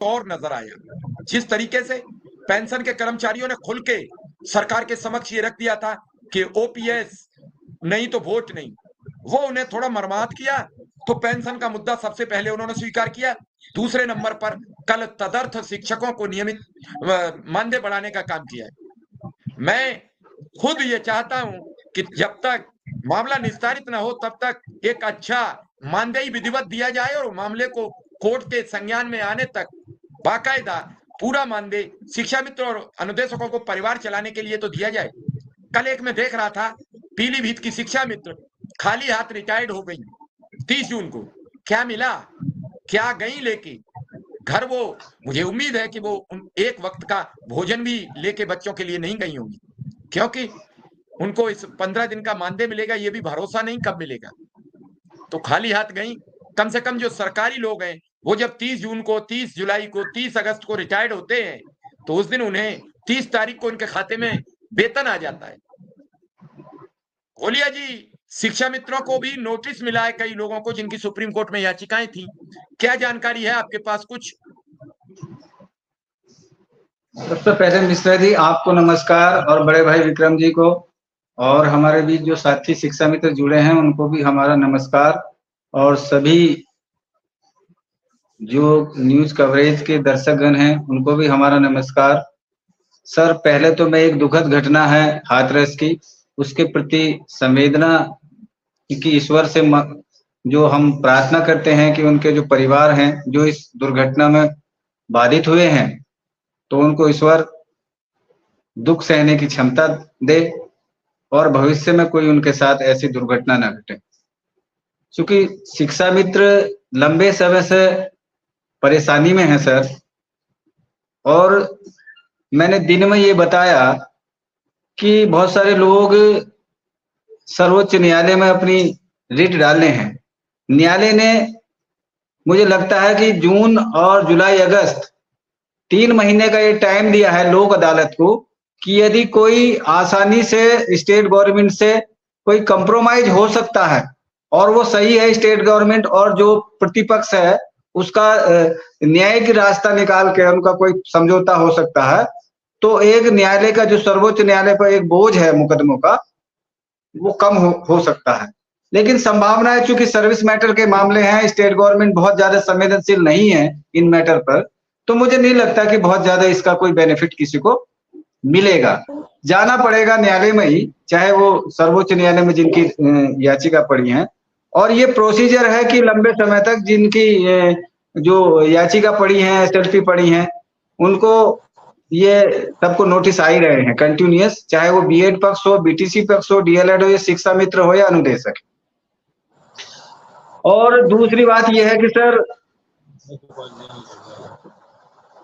और नजर आया। जिस तरीके से पेंशन के कर्मचारियों ने खुल के सरकार के समक्ष ये रख दिया था कि ओपीएस नहीं तो वोट नहीं, वो उन्हें थोड़ा मर्माहत किया। तो पेंशन का मुद्दा सबसे पहले उन्होंने स्वीकार किया। दूसरे नंबर पर कल तदर्थ शिक्षकों को नियमित मानदेय बढ़ाने का काम किया है। मैं खुद ये चाहता हूं कि जब तक मामला निस्तारित न हो तब तक एक अच्छा मानदेय विधिवत दिया जाए और मामले को कोर्ट के संज्ञान में आने तक बाकायदा पूरा मानदेय शिक्षा मित्र और अनुदेशकों को परिवार चलाने के लिए तो दिया जाए। कल एक मैं देख रहा था, पीलीभीत की शिक्षा मित्र खाली हाथ रिटायर्ड हो गई 30 जून को। क्या मिला, क्या गई लेके घर? वो मुझे उम्मीद है कि वो एक वक्त का भोजन भी लेके बच्चों के लिए नहीं गई होंगी, क्योंकि उनको इस 15 दिन का मानदेय मिलेगा ये भी भरोसा नहीं कब मिलेगा। तो खाली हाथ गई। कम से कम जो सरकारी लोग हैं वो जब 30 जून को, 30 जुलाई को, 30 अगस्त को रिटायर्ड होते हैं तो उस दिन उन्हें 30 तारीख को उनके खाते में वेतन आ जाता है। गोलिया जी, शिक्षा मित्रों को भी नोटिस मिला है कई लोगों को जिनकी सुप्रीम कोर्ट में याचिकाएं थी। क्या जानकारी है आपके पास कुछ? सबसे पहले मिश्रा जी आपको नमस्कार, और बड़े भाई विक्रम जी को, और हमारे बीच जो साथी शिक्षा मित्र जुड़े हैं उनको भी हमारा नमस्कार, और सभी जो न्यूज कवरेज के दर्शकगण हैं उनको भी हमारा नमस्कार। सर, पहले तो मैं एक दुखद घटना है हाथरस की, उसके प्रति संवेदना की ईश्वर से जो हम प्रार्थना करते हैं कि उनके जो परिवार हैं जो इस दुर्घटना में बाधित हुए हैं, तो उनको ईश्वर दुख सहने की क्षमता दे और भविष्य में कोई उनके साथ ऐसी दुर्घटना न घटे। क्योंकि शिक्षा मित्र लंबे समय से परेशानी में है सर, और मैंने दिन में ये बताया कि बहुत सारे लोग सर्वोच्च न्यायालय में अपनी रिट डालने हैं। न्यायालय ने मुझे लगता है कि जून और जुलाई अगस्त 3 महीने का ये टाइम दिया है लोक अदालत को कि यदि कोई आसानी से स्टेट गवर्नमेंट से कोई कंप्रोमाइज हो सकता है और वो सही है, स्टेट गवर्नमेंट और जो प्रतिपक्ष है उसका न्यायिक रास्ता निकाल के उनका कोई समझौता हो सकता है, तो एक न्यायालय का जो सर्वोच्च न्यायालय पर एक बोझ है मुकदमों का वो कम हो सकता है। लेकिन संभावना है, चूंकि सर्विस मैटर के मामले हैं, स्टेट गवर्नमेंट बहुत ज्यादा संवेदनशील नहीं है इन मैटर पर, तो मुझे नहीं लगता कि बहुत ज्यादा इसका कोई बेनिफिट किसी को मिलेगा। जाना पड़ेगा न्यायालय में ही, चाहे वो सर्वोच्च न्यायालय में जिनकी याचिका पड़ी है। और ये प्रोसीजर है कि लंबे समय तक जिनकी जो याचिका पड़ी है, एसएलपी पड़ी है, उनको ये सबको नोटिस आ ही रहे हैं कंटिन्यूअस, चाहे वो बीएड पक्ष हो, बीटीसी पक्ष हो, डीएलएड हो, या शिक्षा मित्र हो या अनुदेशक। और दूसरी बात यह है कि सर,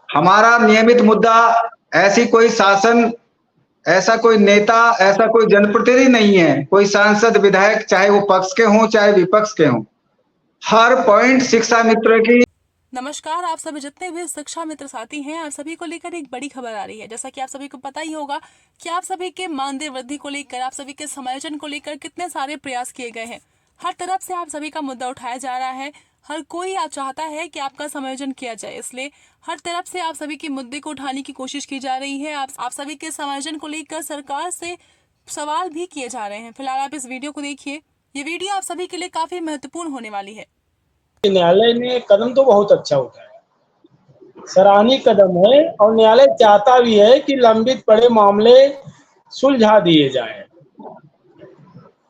हमारा नियमित मुद्दा ऐसी कोई शासन, ऐसा कोई नेता, ऐसा कोई जनप्रतिनिधि नहीं है, कोई सांसद विधायक, चाहे वो पक्ष के हों चाहे विपक्ष के हों, हर पॉइंट शिक्षा मित्र की। नमस्कार, आप सभी जितने भी शिक्षा मित्र साथी हैं, आप सभी को लेकर एक बड़ी खबर आ रही है। जैसा कि आप सभी को पता ही होगा कि आप सभी के मानदेय वृद्धि को लेकर, आप सभी के समायोजन को लेकर कितने सारे प्रयास किए गए हैं। हर तरफ से आप सभी का मुद्दा उठाया जा रहा है। हर कोई आप चाहता है कि आपका समायोजन किया जाए, इसलिए हर तरफ से आप सभी के मुद्दे को उठाने की कोशिश की जा रही है। आप सभी के समायोजन को लेकर सरकार से सवाल भी किए जा रहे हैं। फिलहाल आप इस वीडियो को देखिए। ये वीडियो आप सभी के लिए काफी महत्वपूर्ण होने वाली है। न्यायालय ने कदम तो बहुत अच्छा उठाया, सराहनीय कदम है, और न्यायालय चाहता भी है कि लंबित पड़े मामले सुलझा दिए जाएं,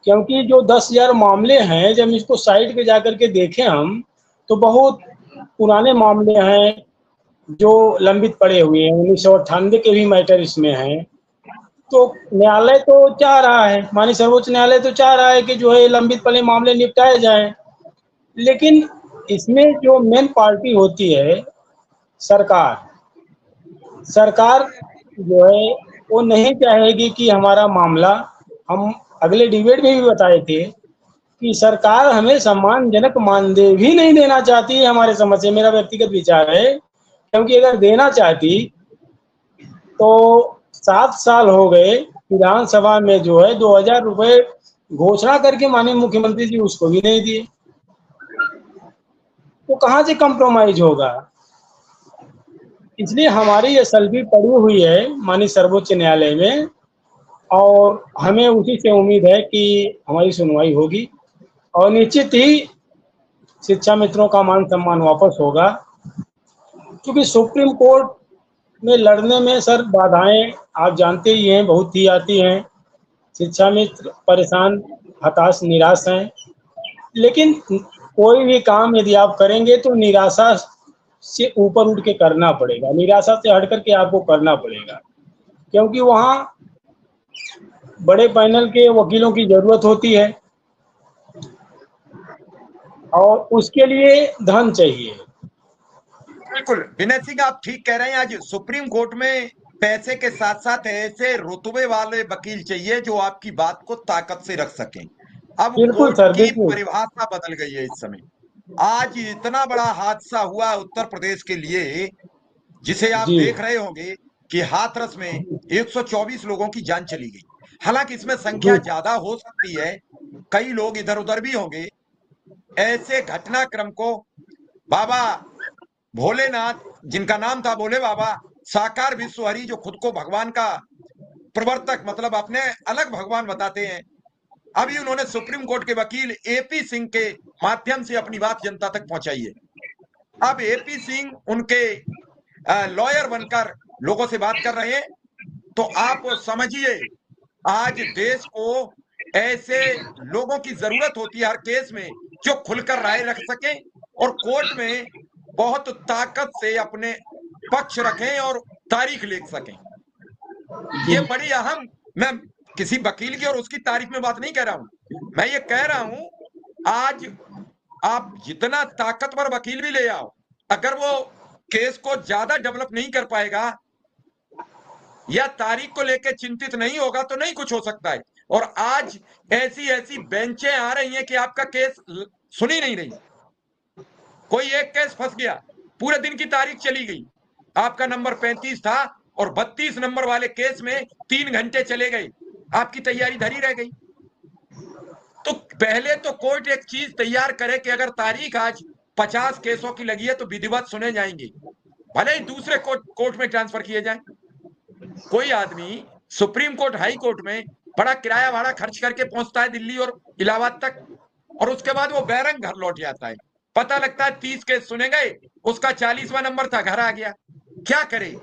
क्योंकि जो 10,000 मामले हैं, जब इसको साइट पे जाकर के देखें हम, तो बहुत पुराने मामले हैं जो लंबित पड़े हुए हैं। 1998 के भी मैटर इसमें हैं। तो न्यायालय तो चाह रहा है, माननीय सर्वोच्च न्यायालय तो चाह रहा है कि जो है लंबित पड़े मामले निपटाए जाएं, लेकिन इसमें जो मेन पार्टी होती है सरकार जो है वो नहीं चाहेगी कि हमारा मामला, हम अगले डिबेट में भी बताए थे कि सरकार हमें सम्मानजनक मानदेय भी नहीं देना चाहती है। हमारे समझ से, मेरा व्यक्तिगत विचार है, क्योंकि अगर देना चाहती तो 7 साल हो गए विधानसभा में जो है 2,000 रुपए घोषणा करके माननीय मुख्यमंत्री जी उसको भी नहीं दिए, तो कहाँ से कंप्रोमाइज होगा। इसलिए हमारी ये सलबी पड़ी हुई है माननीय सर्वोच्च न्यायालय में, और हमें उसी से उम्मीद है कि हमारी सुनवाई होगी और निश्चित ही शिक्षा मित्रों का मान सम्मान वापस होगा। क्योंकि सुप्रीम कोर्ट में लड़ने में सर बाधाएं आप जानते ही हैं, बहुत ही आती हैं। शिक्षा मित्र परेशान, हताश, निराश हैं। लेकिन कोई भी काम यदि आप करेंगे तो निराशा से ऊपर उठ के करना पड़ेगा, निराशा से हट करके आपको करना पड़ेगा, क्योंकि वहाँ बड़े पैनल के वकीलों की जरूरत होती है और उसके लिए धन चाहिए। बिल्कुल विनय सिंह, आप ठीक कह रहे हैं। आज सुप्रीम कोर्ट में पैसे के साथ साथ ऐसे रुतबे वाले वकील चाहिए जो आपकी बात को ताकत से रख सकें। अब बिल्कुल कोर्ट सर, की बिल्कुल। परिभाषा बदल गई है इस समय। आज इतना बड़ा हादसा हुआ उत्तर प्रदेश के लिए, जिसे आप जी देख रहे होंगे कि हाथरस में 124 लोगों की जान चली गई। हालांकि इसमें संख्या जी ज्यादा हो सकती है, कई लोग इधर उधर भी होंगे। ऐसे घटनाक्रम को बाबा भोलेनाथ, जिनका नाम था भोले बाबा, साकार विश्वहरि, जो खुद को भगवान का प्रवर्तक मतलब अपने अलग भगवान बताते हैं, अभी उन्होंने सुप्रीम कोर्ट के वकील एपी सिंह के माध्यम से अपनी बात जनता तक पहुंचाई है। अब एपी सिंह उनके लॉयर बनकर लोगों से बात कर रहे हैं। तो आप समझिए, आज देश को ऐसे लोगों की जरूरत होती है हर केस में, जो खुलकर राय रख सकें और कोर्ट में बहुत ताकत से अपने पक्ष रखें और तारीख लिख सकें। ये जी बड़ी अहम, मैं किसी वकील की और उसकी तारीफ में बात नहीं कह रहा हूं, मैं ये कह रहा हूं आज आप जितना ताकतवर वकील भी ले आओ, अगर वो केस को ज्यादा डेवलप नहीं कर पाएगा या तारीख को लेकर चिंतित नहीं होगा तो नहीं कुछ हो सकता है। और आज ऐसी ऐसी बेंचें आ रही हैं कि आपका केस सुनी नहीं रही। कोई एक केस फंस गया, पूरे दिन की तारीख चली गई, आपका नंबर 35 था और 32 नंबर वाले केस में 3 घंटे चले गए, आपकी तैयारी धरी रह गई। तो पहले तो कोर्ट एक चीज तैयार करे कि अगर तारीख आज 50 केसों की लगी है तो विधिवत सुने जाएंगे, भले ही दूसरे कोर्ट में ट्रांसफर किए जाए। कोई आदमी सुप्रीम कोर्ट, हाई कोर्ट में बड़ा किराया भाड़ा खर्च करके पहुंचता है दिल्ली और इलाहाबाद तक, और उसके बाद वो बैरंग घर लौट जाता है। पता लगता है 30 केस सुने गए, उसका 40वां नंबर था, घर आ गया। क्या करे?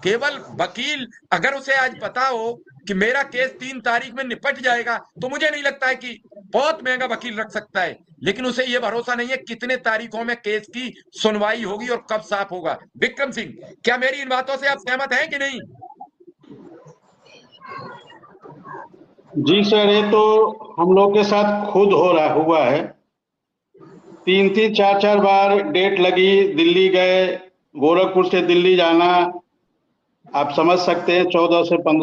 केवल वकील, अगर उसे आज पता हो कि मेरा केस 3 तारीख में निपट जाएगा, तो मुझे नहीं लगता है कि बहुत महंगा वकील रख सकता है। लेकिन उसे यह भरोसा नहीं है कितने तारीखों में केस की सुनवाई होगी और कब साफ होगा। विक्रम सिंह, क्या मेरी इन बातों से आप सहमत हैं कि नहीं? जी सर, ये तो हम लोग के साथ खुद हुआ है। 3-3 4-4 बार डेट लगी, दिल्ली गए, गोरखपुर से दिल्ली जाना, आप समझ सकते हैं 14 से 15